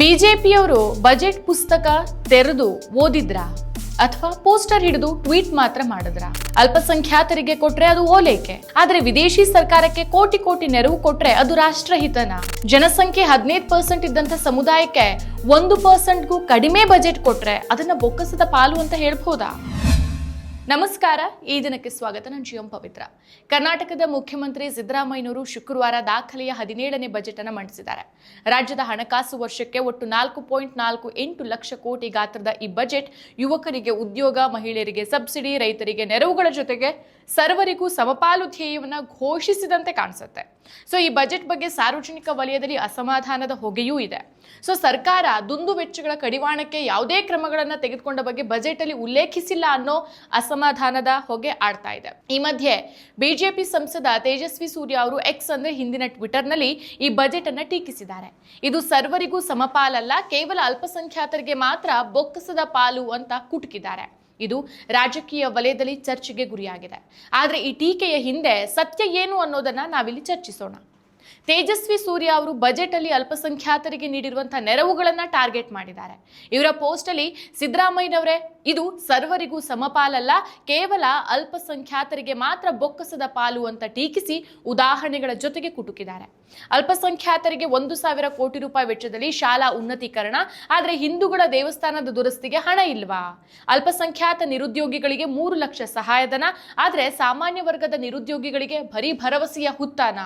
ಬಿಜೆಪಿಯವರು ಬಜೆಟ್ ಪುಸ್ತಕ ತೆರೆದು ಓದಿದ್ರಾ ಅಥವಾ ಪೋಸ್ಟರ್ ಹಿಡಿದು ಟ್ವೀಟ್ ಮಾತ್ರ ಮಾಡಿದ್ರ? ಅಲ್ಪಸಂಖ್ಯಾತರಿಗೆ ಕೊಟ್ರೆ ಅದು ಓಲೈಕೆ, ಆದ್ರೆ ವಿದೇಶಿ ಸರ್ಕಾರಕ್ಕೆ ಕೋಟಿ ಕೋಟಿ ನೆರವು ಕೊಟ್ರೆ ಅದು ರಾಷ್ಟ್ರಹಿತನ? ಜನಸಂಖ್ಯೆ 15% ಇದ್ದಂತ ಸಮುದಾಯಕ್ಕೆ 1%ಗೂ ಕಡಿಮೆ ಬಜೆಟ್ ಕೊಟ್ರೆ ಅದನ್ನ ಬೊಕ್ಕಸದ ಪಾಲು ಅಂತ ಹೇಳ್ಬೋದಾ? ನಮಸ್ಕಾರ, ಈ ದಿನಕ್ಕೆ ಸ್ವಾಗತ. ನಾನು ಜಿಎಂ ಪವಿತ್ರ. ಕರ್ನಾಟಕದ ಮುಖ್ಯಮಂತ್ರಿ ಸಿದ್ದರಾಮಯ್ಯನವರು ಶುಕ್ರವಾರ ದಾಖಲೆಯ 17ನೇ ಬಜೆಟ್ ಅನ್ನು ಮಂಡಿಸಿದ್ದಾರೆ. ರಾಜ್ಯದ ಹಣಕಾಸು ವರ್ಷಕ್ಕೆ ಒಟ್ಟು 4.48 ಲಕ್ಷ ಕೋಟಿ ಗಾತ್ರದ ಈ ಬಜೆಟ್ ಯುವಕರಿಗೆ ಉದ್ಯೋಗ, ಮಹಿಳೆಯರಿಗೆ ಸಬ್ಸಿಡಿ, ರೈತರಿಗೆ ನೆರವುಗಳ ಜೊತೆಗೆ ಸರ್ವರಿಗೂ ಸಮಪಾಲು ಧ್ಯೇಯವನ್ನ ಘೋಷಿಸಿದಂತೆ ಕಾಣಿಸುತ್ತೆ. ಸೊ ಈ ಬಜೆಟ್ ಬಗ್ಗೆ ಸಾರ್ವಜನಿಕ ವಲಯದಲ್ಲಿ ಅಸಮಾಧಾನದ ಹೊಗೆಯೂ ಇದೆ. ಸೊ ಸರ್ಕಾರ ದುಂದು ವೆಚ್ಚಗಳ ಕಡಿವಾಣಕ್ಕೆ ಯಾವುದೇ ಕ್ರಮಗಳನ್ನ ತೆಗೆದುಕೊಂಡ ಬಗ್ಗೆ ಬಜೆಟ್ ಅಲ್ಲಿ ಉಲ್ಲೇಖಿಸಿಲ್ಲ ಅನ್ನೋ ಅಸಮಾಧಾನದ ಹೊಗೆ ಆಡ್ತಾ ಇದೆ. ಈ ಮಧ್ಯೆ ಬಿಜೆಪಿ ಸಂಸದ ತೇಜಸ್ವಿ ಸೂರ್ಯ ಅವರು ಎಕ್ಸ್ ಅಂದ್ರೆ ಹಿಂದಿನ ಟ್ವಿಟರ್ ನಲ್ಲಿ ಈ ಬಜೆಟ್ ಅನ್ನ ಟೀಕಿಸಿದ್ದಾರೆ. ಇದು ಸರ್ವರಿಗೂ ಸಮಪಾಲಲ್ಲ, ಕೇವಲ ಅಲ್ಪಸಂಖ್ಯಾತರಿಗೆ ಮಾತ್ರ ಬೊಕ್ಕಸದ ಪಾಲು ಅಂತ ಕುಟುಕಿದ್ದಾರೆ. ಇದು ರಾಜಕೀಯ ವಲಯದಲ್ಲಿ ಚರ್ಚೆಗೆ ಗುರಿಯಾಗಿದೆ. ಆದ್ರೆ ಈ ಟೀಕೆಯ ಹಿಂದೆ ಸತ್ಯ ಏನು ಅನ್ನೋದನ್ನ ನಾವಿಲ್ಲಿ ಚರ್ಚಿಸೋಣ. ತೇಜಸ್ವಿ ಸೂರ್ಯ ಅವರು ಬಜೆಟ್ ಅಲ್ಲಿ ಅಲ್ಪಸಂಖ್ಯಾತರಿಗೆ ನೀಡಿರುವಂತಹ ನೆರವುಗಳನ್ನ ಟಾರ್ಗೆಟ್ ಮಾಡಿದ್ದಾರೆ. ಇವರ ಪೋಸ್ಟ್ ಅಲ್ಲಿ ಸಿದ್ದರಾಮಯ್ಯನವರೇ ಇದು ಸರ್ವರಿಗೂ ಸಮಪಾಲಲ್ಲ, ಕೇವಲ ಅಲ್ಪಸಂಖ್ಯಾತರಿಗೆ ಮಾತ್ರ ಬೊಕ್ಕಸದ ಪಾಲು ಅಂತ ಟೀಕಿಸಿ ಉದಾಹರಣೆಗಳ ಜೊತೆಗೆ ಕುಟುಕಿದ್ದಾರೆ. ಅಲ್ಪಸಂಖ್ಯಾತರಿಗೆ 1,000 ಕೋಟಿ ರೂಪಾಯಿ ವೆಚ್ಚದಲ್ಲಿ ಶಾಲಾ ಉನ್ನತೀಕರಣ, ಆದ್ರೆ ಹಿಂದೂಗಳ ದೇವಸ್ಥಾನದ ದುರಸ್ತಿಗೆ ಹಣ ಇಲ್ವಾ? ಅಲ್ಪಸಂಖ್ಯಾತ ನಿರುದ್ಯೋಗಿಗಳಿಗೆ 3 ಲಕ್ಷ ಸಹಾಯಧನ, ಆದ್ರೆ ಸಾಮಾನ್ಯ ವರ್ಗದ ನಿರುದ್ಯೋಗಿಗಳಿಗೆ ಬರೀ ಭರವಸೆಯ ಹುತ್ತಾನ?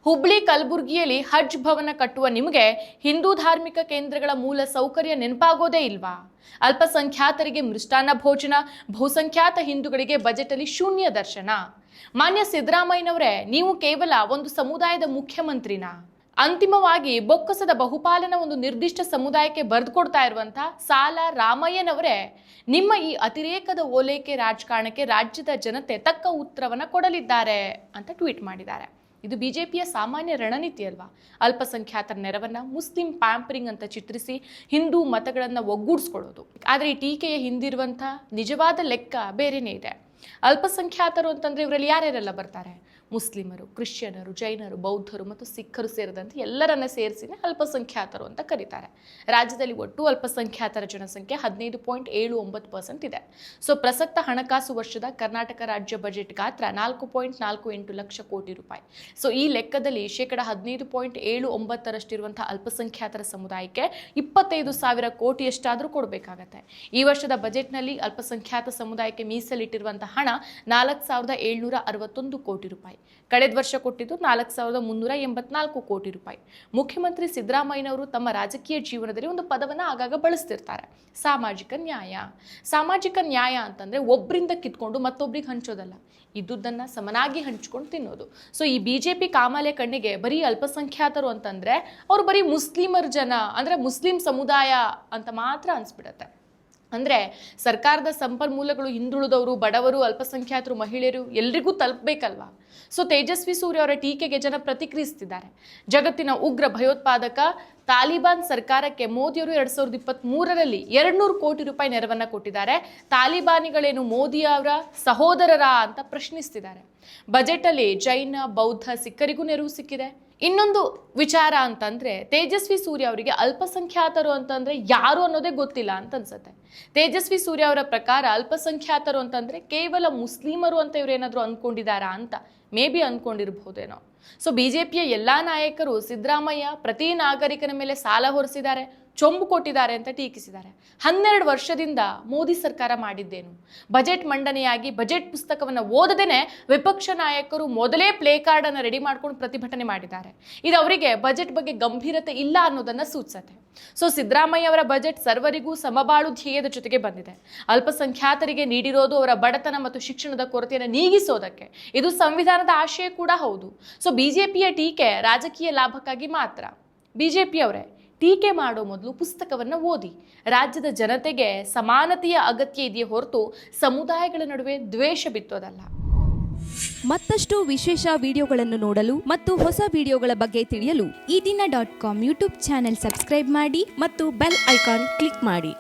ಹುಬ್ಳಿ ಕಲಬುರ್ಗಿಯಲ್ಲಿ ಹಜ್ ಭವನ ಕಟ್ಟುವ ನಿಮಗೆ ಹಿಂದೂ ಧಾರ್ಮಿಕ ಕೇಂದ್ರಗಳ ಮೂಲ ಸೌಕರ್ಯ ನೆನಪಾಗೋದೇ ಇಲ್ವಾ? ಅಲ್ಪಸಂಖ್ಯಾತರಿಗೆ ಮೃಷ್ಟಾನ್ನ ಭೋಜನ, ಬಹುಸಂಖ್ಯಾತ ಹಿಂದೂಗಳಿಗೆ ಬಜೆಟ್ ಅಲ್ಲಿ ಶೂನ್ಯ ದರ್ಶನ. ಮಾನ್ಯ ಸಿದ್ದರಾಮಯ್ಯನವರೇ, ನೀವು ಕೇವಲ ಒಂದು ಸಮುದಾಯದ ಮುಖ್ಯಮಂತ್ರಿನಾ? ಅಂತಿಮವಾಗಿ ಬೊಕ್ಕಸದ ಬಹುಪಾಲನ ಒಂದು ನಿರ್ದಿಷ್ಟ ಸಮುದಾಯಕ್ಕೆ ಬರೆದುಕೊಡ್ತಾ ಇರುವಂತಹ ಸಾಲ ರಾಮಯ್ಯನವರೇ, ನಿಮ್ಮ ಈ ಅತಿರೇಕದ ಓಲೈಕೆ ರಾಜಕಾರಣಕ್ಕೆ ರಾಜ್ಯದ ಜನತೆ ತಕ್ಕ ಉತ್ತರವನ್ನ ಕೊಡಲಿದ್ದಾರೆ ಅಂತ ಟ್ವೀಟ್ ಮಾಡಿದ್ದಾರೆ. ಇದು ಬಿಜೆಪಿಯ ಸಾಮಾನ್ಯ ರಣನೀತಿ ಅಲ್ವಾ? ಅಲ್ಪಸಂಖ್ಯಾತರ ನೆರವನ್ನ ಮುಸ್ಲಿಂ ಪ್ಯಾಂಪರಿಂಗ್ ಅಂತ ಚಿತ್ರಿಸಿ ಹಿಂದೂ ಮತಗಳನ್ನ ಒಗ್ಗೂಡಿಸ್ಕೊಳ್ಳೋದು. ಆದ್ರೆ ಈ ಟೀಕೆಯ ಹಿಂದಿರುವಂತಹ ನಿಜವಾದ ಲೆಕ್ಕ ಬೇರೆನೇ ಇದೆ. ಅಲ್ಪಸಂಖ್ಯಾತರು ಅಂತಂದ್ರೆ ಇವರಲ್ಲಿ ಯಾರ್ಯಾರೆಲ್ಲ ಬರ್ತಾರೆ? ಮುಸ್ಲಿಮರು, ಕ್ರಿಶ್ಚಿಯನರು, ಜೈನರು, ಬೌದ್ಧರು ಮತ್ತು ಸಿಖ್ಖರು ಸೇರಿದಂತೆ ಎಲ್ಲರನ್ನ ಸೇರಿಸಿನೇ ಅಲ್ಪಸಂಖ್ಯಾತರು ಅಂತ ಕರೀತಾರೆ. ರಾಜ್ಯದಲ್ಲಿ ಒಟ್ಟು ಅಲ್ಪಸಂಖ್ಯಾತರ ಜನಸಂಖ್ಯೆ 15.79% ಇದೆ. ಸೊ ಪ್ರಸಕ್ತ ಹಣಕಾಸು ವರ್ಷದ ಕರ್ನಾಟಕ ರಾಜ್ಯ ಬಜೆಟ್ ಗಾತ್ರ 4.48 ಲಕ್ಷ ಕೋಟಿ ರೂಪಾಯಿ. ಸೊ ಈ ಲೆಕ್ಕದಲ್ಲಿ 15.79% ಅಲ್ಪಸಂಖ್ಯಾತರ ಸಮುದಾಯಕ್ಕೆ 25,000 ಕೋಟಿಯಷ್ಟಾದರೂ ಕೊಡಬೇಕಾಗತ್ತೆ. ಈ ವರ್ಷದ ಬಜೆಟ್ನಲ್ಲಿ ಅಲ್ಪಸಂಖ್ಯಾತ ಸಮುದಾಯಕ್ಕೆ ಮೀಸಲಿಟ್ಟಿರುವಂತಹ ಹಣ 4,761 ಕೋಟಿ ರೂಪಾಯಿ. ಕಳೆದ ವರ್ಷ ಕೊಟ್ಟಿದ್ದು 4,384 ಕೋಟಿ ರೂಪಾಯಿ. ಮುಖ್ಯಮಂತ್ರಿ ಸಿದ್ದರಾಮಯ್ಯನವರು ತಮ್ಮ ರಾಜಕೀಯ ಜೀವನದಲ್ಲಿ ಒಂದು ಪದವನ್ನ ಆಗಾಗ ಬಳಸ್ತಿರ್ತಾರೆ, ಸಾಮಾಜಿಕ ನ್ಯಾಯ. ಸಾಮಾಜಿಕ ನ್ಯಾಯ ಅಂತಂದ್ರೆ ಒಬ್ಬರಿಂದ ಕಿತ್ಕೊಂಡು ಮತ್ತೊಬ್ರಿಗೆ ಹಂಚೋದಲ್ಲ, ಇದ್ದುದನ್ನ ಸಮನಾಗಿ ಹಂಚ್ಕೊಂಡು ತಿನ್ನೋದು. ಸೊ ಈ ಬಿಜೆಪಿ ಕಾಮಾಲೆ ಕಣ್ಣಿಗೆ ಬರೀ ಅಲ್ಪಸಂಖ್ಯಾತರು ಅಂತಂದ್ರೆ ಅವ್ರು ಬರೀ ಮುಸ್ಲಿಮರ ಜನ ಅಂದ್ರೆ ಮುಸ್ಲಿಂ ಸಮುದಾಯ ಅಂತ ಮಾತ್ರ ಅನ್ಸ್ಬಿಡತ್ತೆ. ಅಂದ್ರೆ ಸರ್ಕಾರದ ಸಂಪನ್ಮೂಲಗಳು ಹಿಂದುಳಿದವರು, ಬಡವರು, ಅಲ್ಪಸಂಖ್ಯಾತರು, ಮಹಿಳೆಯರು ಎಲ್ರಿಗೂ ತಲುಪಬೇಕಲ್ವಾ? ಸೊ ತೇಜಸ್ವಿ ಸೂರ್ಯ ಅವರ ಟೀಕೆಗೆ ಜನ ಪ್ರತಿಕ್ರಿಯಿಸುತ್ತಿದ್ದಾರೆ. ಜಗತ್ತಿನ ಉಗ್ರ ಭಯೋತ್ಪಾದಕ ತಾಲಿಬಾನ್ ಸರ್ಕಾರಕ್ಕೆ ಮೋದಿಯವರು 2023ರಲ್ಲಿ 200 ಕೋಟಿ ರೂಪಾಯಿ ನೆರವನ್ನ ಕೊಟ್ಟಿದ್ದಾರೆ. ತಾಲಿಬಾನಿಗಳೇನು ಮೋದಿ ಅವರ ಸಹೋದರರ ಅಂತ ಪ್ರಶ್ನಿಸ್ತಿದ್ದಾರೆ. ಬಜೆಟ್ ಅಲ್ಲಿ ಜೈನ, ಬೌದ್ಧ, ಸಿಖ್ಖರಿಗೂ ನೆರವು ಸಿಕ್ಕಿದೆ. ಇನ್ನೊಂದು ವಿಚಾರ ಅಂತಂದ್ರೆ ತೇಜಸ್ವಿ ಸೂರ್ಯ ಅವರಿಗೆ ಅಲ್ಪಸಂಖ್ಯಾತರು ಅಂತಂದ್ರೆ ಯಾರು ಅನ್ನೋದೇ ಗೊತ್ತಿಲ್ಲ ಅಂತ ಅನ್ಸುತ್ತೆ. ತೇಜಸ್ವಿ ಸೂರ್ಯ ಅವರ ಪ್ರಕಾರ ಅಲ್ಪಸಂಖ್ಯಾತರು ಅಂತಂದ್ರೆ ಕೇವಲ ಮುಸ್ಲಿಮರು ಅಂತ ಇವ್ರೇನಾದ್ರು ಅನ್ಕೊಂಡಿದಾರಾ ಅಂತ ಮೇ ಬಿ ಅನ್ಕೊಂಡಿರ್ಬಹುದೇನೋ. ಸೊ ಬಿಜೆಪಿಯ ಎಲ್ಲಾ ನಾಯಕರು ಸಿದ್ದರಾಮಯ್ಯ ಪ್ರತಿ ನಾಗರಿಕನ ಮೇಲೆ ಸಾಲ ಹೊರಿಸಿದ್ದಾರೆ, ಚೊಂಬು ಕೊಟ್ಟಿದ್ದಾರೆ ಅಂತ ಟೀಕಿಸಿದ್ದಾರೆ. 12 ವರ್ಷದಿಂದ ಮೋದಿ ಸರ್ಕಾರ ಮಾಡಿದ್ದೇನು? ಬಜೆಟ್ ಮಂಡನೆಯಾಗಿ ಬಜೆಟ್ ಪುಸ್ತಕವನ್ನು ಓದದೇನೆ ವಿಪಕ್ಷ ನಾಯಕರು ಮೊದಲೇ ಪ್ಲೇ ಕಾರ್ಡ್ ಅನ್ನು ರೆಡಿ ಮಾಡ್ಕೊಂಡು ಪ್ರತಿಭಟನೆ ಮಾಡಿದ್ದಾರೆ. ಇದು ಅವರಿಗೆ ಬಜೆಟ್ ಬಗ್ಗೆ ಗಂಭೀರತೆ ಇಲ್ಲ ಅನ್ನೋದನ್ನ ಸೂಚಿಸುತ್ತೆ. ಸೊ ಸಿದ್ದರಾಮಯ್ಯ ಅವರ ಬಜೆಟ್ ಸರ್ವರಿಗೂ ಸಮಬಾಳು ಧ್ಯೇಯದ ಜೊತೆಗೆ ಬಂದಿದೆ. ಅಲ್ಪಸಂಖ್ಯಾತರಿಗೆ ನೀಡಿರೋದು ಅವರ ಬಡತನ ಮತ್ತು ಶಿಕ್ಷಣದ ಕೊರತೆಯನ್ನು ನೀಗಿಸೋದಕ್ಕೆ. ಇದು ಸಂವಿಧಾನದ ಆಶಯ ಕೂಡ ಹೌದು. ಸೊ ಬಿಜೆಪಿಯ ಟೀಕೆ ರಾಜಕೀಯ ಲಾಭಕ್ಕಾಗಿ ಮಾತ್ರ. ಬಿಜೆಪಿಯವರೇ, ಟೀಕೆ ಮಾಡೋ ಮೊದಲು ಪುಸ್ತಕವನ್ನ ಓದಿ. ರಾಜ್ಯದ ಜನತೆಗೆ ಸಮಾನತೆಯ ಅಗತ್ಯ ಇದೆಯೇ ಹೊರತು ಸಮುದಾಯಗಳ ನಡುವೆ ದ್ವೇಷ ಬಿತ್ತೋದಲ್ಲ. ಮತ್ತಷ್ಟು ವಿಶೇಷ ವಿಡಿಯೋಗಳನ್ನು ನೋಡಲು ಮತ್ತು ಹೊಸ ವಿಡಿಯೋಗಳ ಬಗ್ಗೆ ತಿಳಿಯಲು ಈ ದಿನ .com ಯೂಟ್ಯೂಬ್ ಚಾನೆಲ್ ಸಬ್ಸ್ಕ್ರೈಬ್ ಮಾಡಿ ಮತ್ತು ಬೆಲ್ ಐಕಾನ್ ಕ್ಲಿಕ್ ಮಾಡಿ.